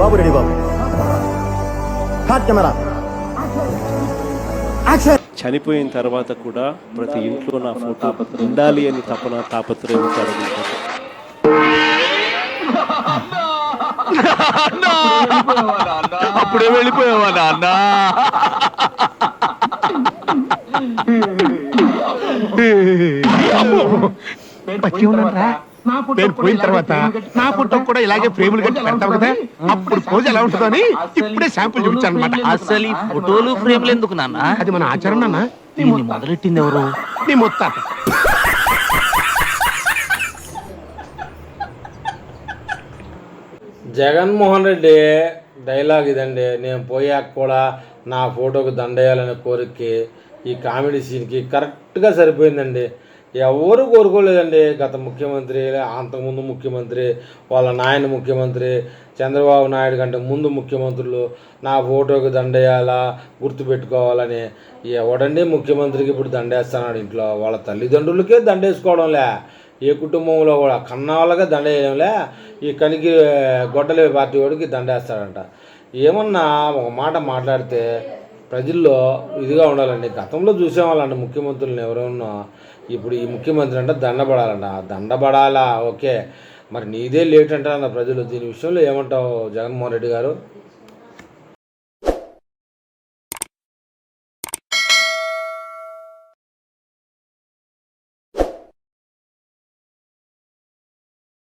బాబు ready బాబు. Hot camera action. చనిపోయిన తర్వాత కూడా ప్రతి ఇంట్లో నా ఫోటో ఉండాలి అని తపన తాపత్రయం కలుగుతుంది. అప్పుడే వెళ్ళిపోయావా నాన్న? నేను పోయిన తర్వాత నా ఫోటో కూడా ఇలాగే ఫ్రేములు కట్టి పెడతావు కదా, అప్పుడు పోజ్ ఎలా ఉంటుందో అని ఇప్పుడే శాంపుల్ చూపించాను అనమాట. అసలు ఈ ఫోటోలు ఫ్రేమ్లు ఎందుకు నాన్న? అది మన ఆచరణ నాన్న. దీన్ని మొదలెట్టింది ఎవరు? నీ ముత్తాత. జగన్మోహన్ రెడ్డి డైలాగ్ ఇదండి. నేను పోయాక కూడా నా ఫోటోకి దండేయాలనే కోరికకి ఈ కామెడీ సీన్కి కరెక్ట్గా సరిపోయిందండి. ఎవరు కోరుకోలేదండి. గత ముఖ్యమంత్రి, అంతకుముందు ముఖ్యమంత్రి, వాళ్ళ నాయన ముఖ్యమంత్రి, చంద్రబాబు నాయుడు కంటే ముందు ముఖ్యమంత్రులు నా ఫోటోకి దండేయాలా, గుర్తుపెట్టుకోవాలని. ఎవడండి ముఖ్యమంత్రికి ఇప్పుడు దండేస్తున్నాడు? ఇంట్లో వాళ్ళ తల్లిదండ్రులకే దండేసుకోవడంలే, ఏ కుటుంబంలో కూడా కన్నా వాళ్ళకే దండేయడంలే, ఈ కనికి గొడ్డలే పార్టీ వాడికి దండేస్తాడంట. ఏమన్నా ఒక మాట మాట్లాడితే ప్రజల్లో ఇదిగా ఉండాలండి. గతంలో చూసేవాళ్ళంట ముఖ్యమంత్రులను ఎవరన్నా, ఇప్పుడు ఈ ముఖ్యమంత్రి అంటే దండపడాలంట. దండపడాలా ఓకే, మరి నీదే లేట్ అంటారన్న ప్రజలు. దీని విషయంలో ఏమంటావు జగన్మోహన్ రెడ్డి గారు?